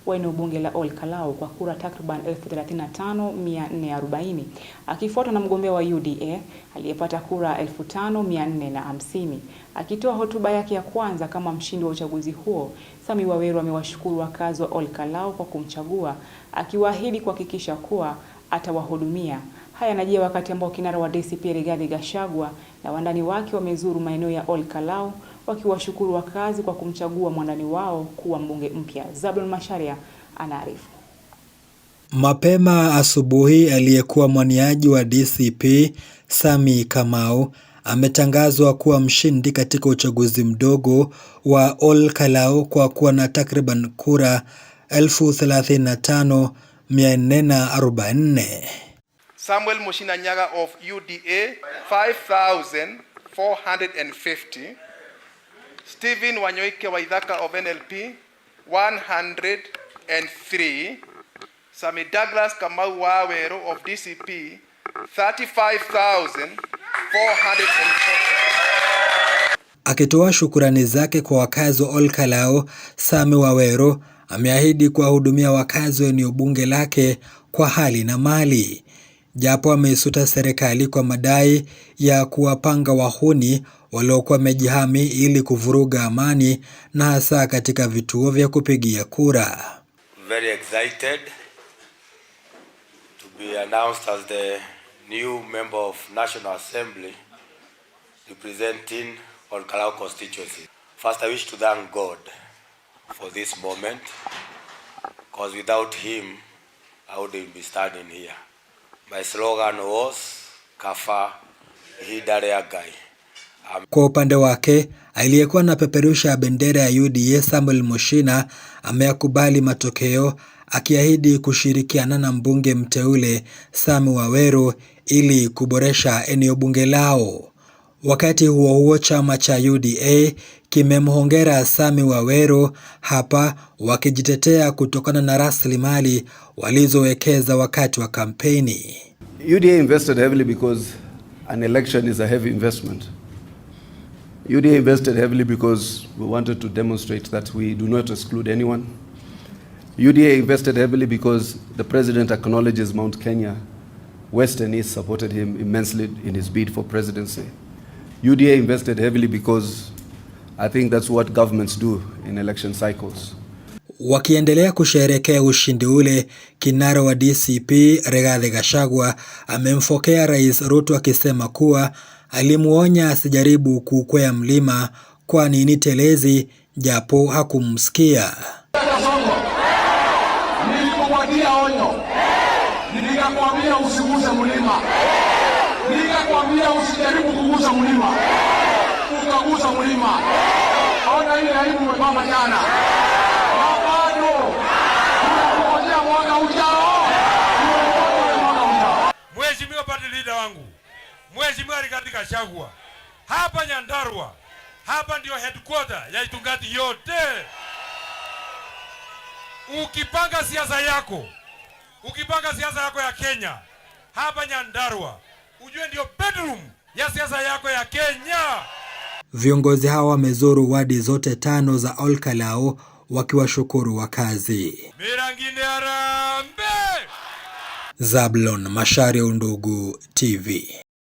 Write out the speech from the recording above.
wa eneo bunge la Ol Kalou kwa kura takriban 35,440, akifuatwa na mgombea wa UDA aliyepata kura 5,450. Akitoa hotuba yake ya kwanza kama mshindi wa uchaguzi huo, Sammie Waweru amewashukuru wakazi wa Ol Kalou kwa kumchagua, akiwaahidi kuhakikisha kuwa atawahudumia. Haya yanajia wakati ambao kinara wa DCP Rigathi Gachagua na wandani wake wamezuru maeneo ya Ol Kalou wakiwashukuru wakazi kwa kumchagua mwandani wao kuwa mbunge mpya. Zablon Macharia anaarifu. Mapema asubuhi, aliyekuwa mwaniaji wa DCP Sammie Kamau ametangazwa kuwa mshindi katika uchaguzi mdogo wa Ol Kalou kwa kuwa na takriban kura 35,440. Samuel Mushinanyaga of UDA 5,450. Stephen Wanyoike Waithaka of NLP 103. Sammie Douglas Kamau Waweru of DCP 35,440. Akitoa shukurani zake kwa wakazi wa Ol Kalou, Sammie Waweru ameahidi kuwahudumia wakazi wa eneo bunge lake kwa hali na mali, japo ameisuta serikali kwa madai ya kuwapanga wahuni waliokuwa wamejihami ili kuvuruga amani na hasa katika vituo vya kupigia kura. Very excited to be announced as the new member of National Assembly representing Ol Kalou constituency. First, I wish to thank God for this moment, because without him I wouldn't be standing here. My slogan was Kafa Hidariagai. Kwa upande wake, aliyekuwa anapeperusha bendera ya UDA Samuel Mushina ameyakubali matokeo, akiahidi kushirikiana na mbunge mteule Sammie Waweru ili kuboresha eneo bunge lao. Wakati huo huo, chama cha UDA kimemhongera Sammie Waweru, hapa wakijitetea kutokana na rasilimali walizowekeza wakati wa kampeni. UDA invested heavily because an election is a heavy investment. UDA invested heavily because we wanted to demonstrate that we do not exclude anyone. UDA invested heavily because the president acknowledges Mount Kenya, West and East supported him immensely in his bid for presidency. UDA invested heavily because I think that's what governments do in election cycles. Wakiendelea kusherehekea ushindi ule, kinara wa DCP Rigathi Gachagua amemfokea Rais Ruto akisema kuwa alimuonya asijaribu kukwea mlima kwani ni telezi, japo hakumsikia. Nilipokupatia onyo, nikakwambia usiguze mlima. Nikakwambia usijaribu kugusa mlima. Ukagusa mlima. Ona ile aibu mama jana. Mheshimiwa party leader wangu, Mheshimiwa Rigathi Gachagua, hapa Nyandarua, hapa ndio headquarter ya Itungati yote. Ukipanga siasa yako ya Kenya, hapa Nyandarua, ujue ndio bedroom ya siasa yako ya Kenya. Viongozi hawa wamezuru wadi zote 5 za Ol Kalou wakiwashukuru wakazi. Mirangine Arambe. Zablon Macharia, Undugu TV.